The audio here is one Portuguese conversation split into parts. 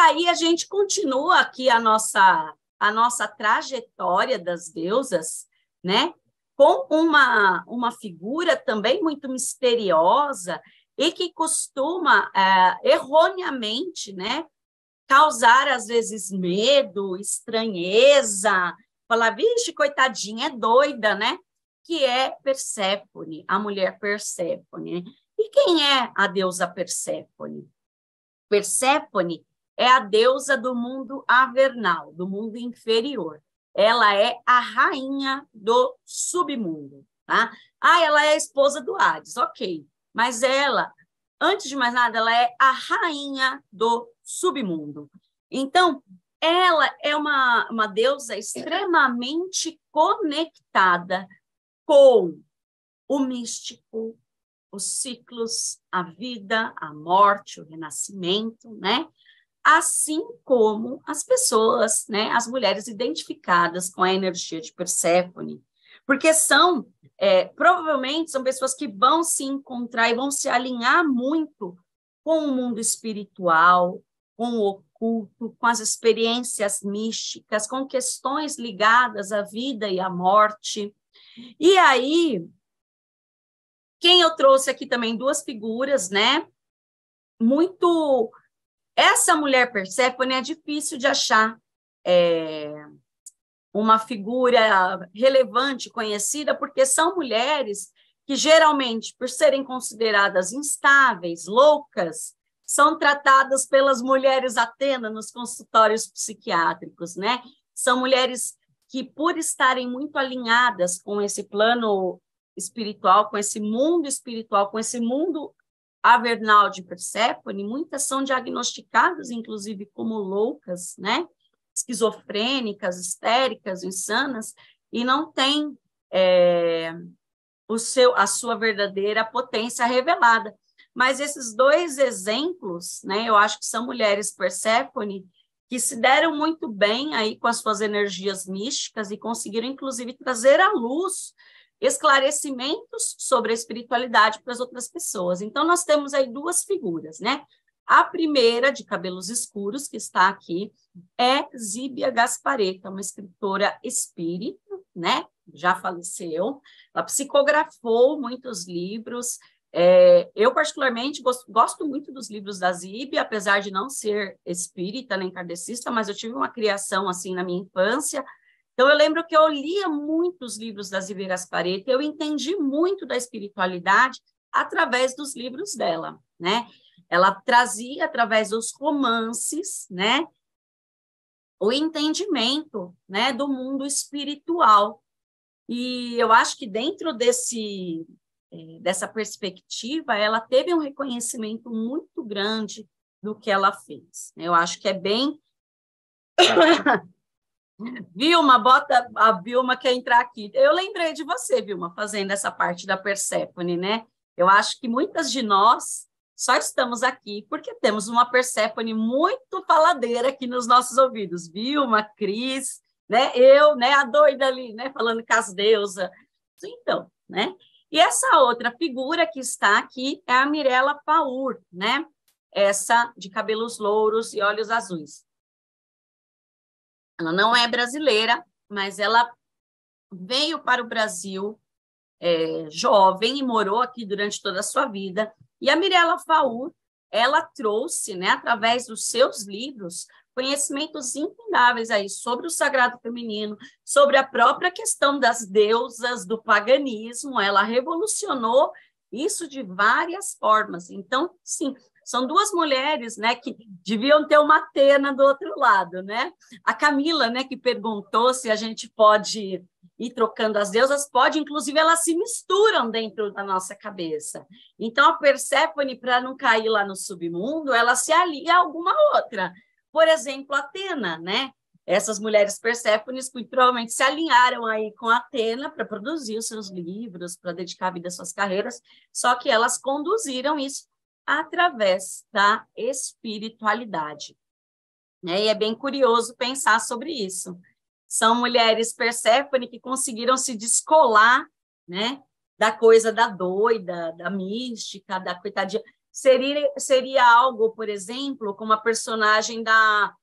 aí a gente continua aqui a nossa trajetória das deusas, né? Com uma figura também muito misteriosa e que costuma, erroneamente, né, causar, às vezes, medo, estranheza, falar, vixe, coitadinha, é doida, né? Que é Perséfone, a mulher Perséfone. E quem é a deusa Perséfone? Perséfone é a deusa do mundo avernal, do mundo inferior. Ela é a rainha do submundo, tá? Ela é a esposa do Hades, ok. Mas ela, antes de mais nada, ela é a rainha do submundo. Então, ela é uma deusa extremamente conectada com o místico, os ciclos, a vida, a morte, o renascimento, né? Assim como as pessoas, né, as mulheres identificadas com a energia de Perséfone, porque provavelmente são pessoas que vão se encontrar e vão se alinhar muito com o mundo espiritual, com o oculto, com as experiências místicas, com questões ligadas à vida e à morte. E aí, quem eu trouxe aqui também duas figuras, né, muito... Essa mulher Perséfone é difícil de achar uma figura relevante, conhecida, porque são mulheres que, geralmente, por serem consideradas instáveis, loucas, são tratadas pelas mulheres Atena nos consultórios psiquiátricos, né? São mulheres que, por estarem muito alinhadas com esse plano espiritual, com esse mundo espiritual, com esse mundo avernal de Perséfone, muitas são diagnosticadas, inclusive, como loucas, né? Esquizofrênicas, histéricas, insanas, e não têm a sua verdadeira potência revelada. Mas esses dois exemplos, né, eu acho que são mulheres Perséfone que se deram muito bem aí com as suas energias místicas e conseguiram, inclusive, trazer à luz esclarecimentos sobre a espiritualidade para as outras pessoas. Então, nós temos aí duas figuras, né? A primeira, de cabelos escuros, que está aqui, é Zíbia Gasparetta, uma escritora espírita, né? Já faleceu. Ela psicografou muitos livros. Eu, particularmente, gosto muito dos livros da Zíbia, apesar de não ser espírita nem kardecista, mas eu tive uma criação assim na minha infância. Então, eu lembro que eu lia muitos livros da Zíbia Gasparetta, eu entendi muito da espiritualidade através dos livros dela, né? Ela trazia, através dos romances, né, o entendimento, né, do mundo espiritual. E eu acho que dentro dessa perspectiva, ela teve um reconhecimento muito grande do que ela fez. Eu acho que é bem... Vilma, a Vilma quer entrar aqui. Eu lembrei de você, Vilma, fazendo essa parte da Perséfone, né? Eu acho que muitas de nós só estamos aqui porque temos uma Perséfone muito faladeira aqui nos nossos ouvidos. Vilma, Cris, né? Eu, né? A doida ali, né? Falando com as deusas. Então, né? E essa outra figura que está aqui é a Mirella Faur, né? Essa de cabelos louros e olhos azuis. Ela não é brasileira, mas ela veio para o Brasil jovem e morou aqui durante toda a sua vida. E a Mirella Faur, ela trouxe, né, através dos seus livros, conhecimentos infindáveis aí sobre o sagrado feminino, sobre a própria questão das deusas, do paganismo. Ela revolucionou isso de várias formas. Então, sim, são duas mulheres, né, que deviam ter uma Atena do outro lado, né? A Camila, né, que perguntou se a gente pode ir trocando as deusas, pode, inclusive elas se misturam dentro da nossa cabeça. Então, a Perséfone, para não cair lá no submundo, ela se alia a alguma outra. Por exemplo, Atena, né? Essas mulheres Perséfones que provavelmente se alinharam aí com Atena para produzir os seus livros, para dedicar a vida às suas carreiras, só que elas conduziram isso através da espiritualidade. E é bem curioso pensar sobre isso. São mulheres Perséfone que conseguiram se descolar, né, da coisa da doida, da mística, da coitadinha. Seria algo, por exemplo, como a personagem da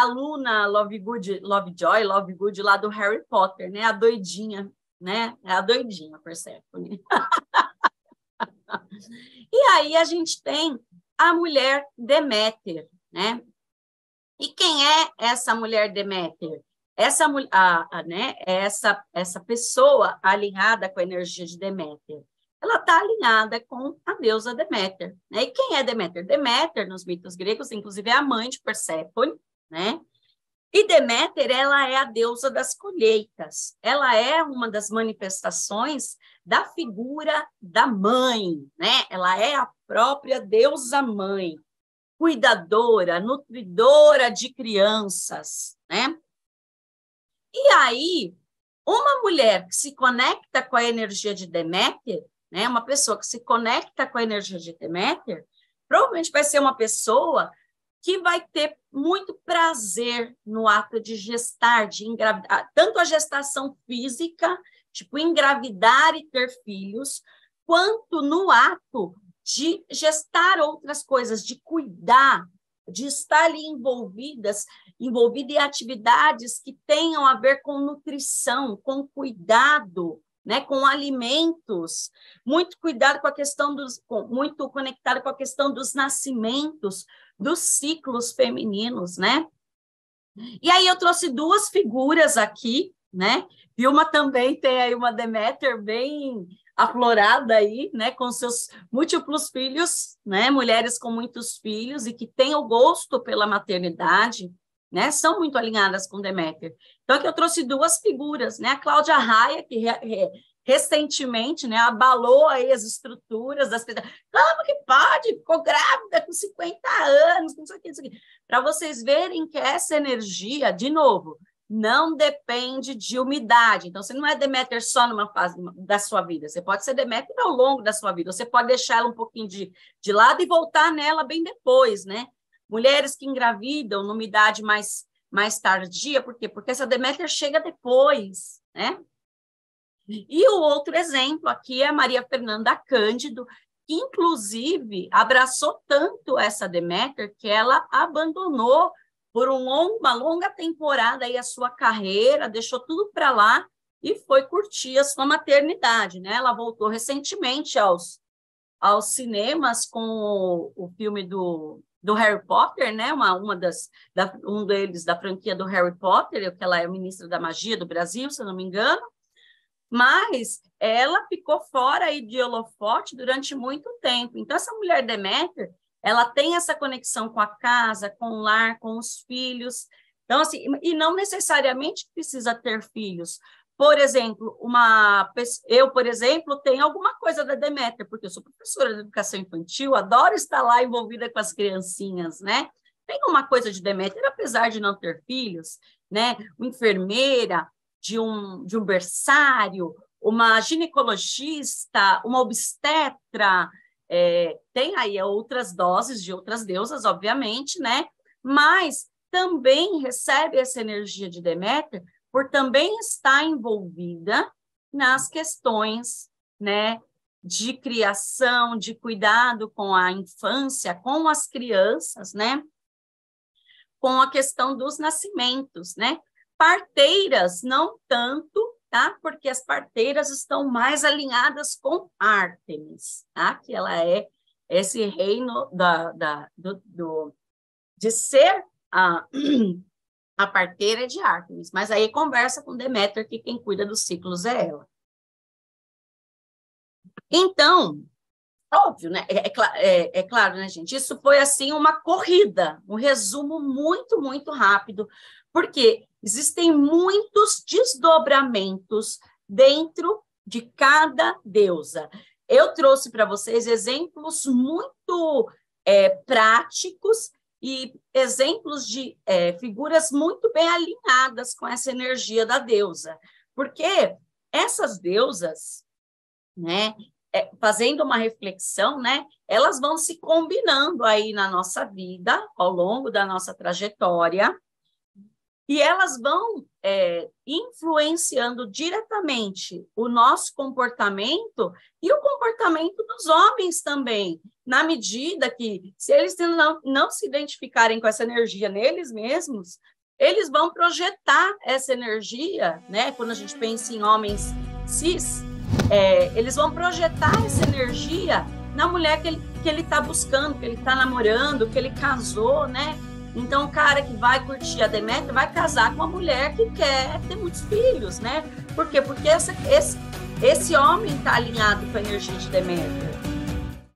Luna Lovegood lá do Harry Potter, né? A doidinha, né? É a doidinha, Perséfone. E aí a gente tem a mulher Deméter, né? E quem é essa mulher Deméter? Essa pessoa alinhada com a energia de Deméter, ela está alinhada com a deusa Deméter, né? E quem é Deméter? Deméter, nos mitos gregos, inclusive, é a mãe de Perséfone, né? E Deméter, ela é a deusa das colheitas. Ela é uma das manifestações da figura da mãe, né? Ela é a própria deusa mãe, cuidadora, nutridora de crianças, né? E aí, uma mulher que se conecta com a energia de Deméter, né? Uma pessoa que se conecta com a energia de Deméter, provavelmente vai ser uma pessoa que vai ter muito prazer no ato de gestar, de engravidar, tanto a gestação física, tipo engravidar e ter filhos, quanto no ato de gestar outras coisas, de cuidar, de estar ali envolvida em atividades que tenham a ver com nutrição, com cuidado, né, com alimentos, muito cuidado com a questão muito conectado com a questão dos nascimentos, dos ciclos femininos, né? E aí eu trouxe duas figuras aqui, né? E uma também tem aí uma Deméter bem aflorada aí, né? Com seus múltiplos filhos, né? Mulheres com muitos filhos e que têm o gosto pela maternidade, né? São muito alinhadas com Deméter. Então aqui eu trouxe duas figuras, né? A Cláudia Raia, que recentemente, né, abalou aí as estruturas das pessoas. Como que pode? Ficou grávida com 50 anos, não sei o que. Para vocês verem que essa energia, de novo, não depende de umidade. Então, você não é Deméter só numa fase da sua vida. Você pode ser Deméter ao longo da sua vida. Você pode deixar ela um pouquinho de lado e voltar nela bem depois, né? Mulheres que engravidam numa idade mais tardia, por quê? Porque essa Deméter chega depois, né? E o outro exemplo aqui é a Maria Fernanda Cândido, que, inclusive, abraçou tanto essa Deméter que ela abandonou por uma longa temporada aí a sua carreira, deixou tudo para lá e foi curtir a sua maternidade, né? Ela voltou recentemente aos cinemas com o filme do Harry Potter, né? Um deles da franquia do Harry Potter, que ela é ministra da Magia do Brasil, se eu não me engano. Mas ela ficou fora aí de holofote durante muito tempo. Então, essa mulher Deméter, ela tem essa conexão com a casa, com o lar, com os filhos. Então, assim, e não necessariamente precisa ter filhos. Por exemplo, eu, por exemplo, tenho alguma coisa da Deméter, porque eu sou professora de educação infantil, adoro estar lá envolvida com as criancinhas, né? Tem uma coisa de Deméter, apesar de não ter filhos, né? Uma enfermeira, de um berçário, uma ginecologista, uma obstetra, tem aí outras doses de outras deusas, obviamente, né? Mas também recebe essa energia de Deméter por também estar envolvida nas questões, né, de criação, de cuidado com a infância, com as crianças, né? Com a questão dos nascimentos, né? Parteiras, não tanto, tá? Porque as parteiras estão mais alinhadas com Ártemis, tá? Que ela é esse reino de ser a parteira de Ártemis. Mas aí conversa com Deméter, que quem cuida dos ciclos é ela. Então, óbvio, né? É claro, né, gente? Isso foi, assim, uma corrida, um resumo muito, muito rápido, porque existem muitos desdobramentos dentro de cada deusa. Eu trouxe para vocês exemplos muito práticos e exemplos de figuras muito bem alinhadas com essa energia da deusa, porque essas deusas, né, fazendo uma reflexão, né, elas vão se combinando aí na nossa vida, ao longo da nossa trajetória, E elas vão influenciando diretamente o nosso comportamento e o comportamento dos homens também, na medida que, se eles não se identificarem com essa energia neles mesmos, eles vão projetar essa energia, né? Quando a gente pensa em homens cis, eles vão projetar essa energia na mulher que ele está buscando, que ele está namorando, que ele casou, né? Então, o cara que vai curtir a Deméter vai casar com uma mulher que quer ter muitos filhos, né? Por quê? Porque esse homem está alinhado com a energia de Deméter.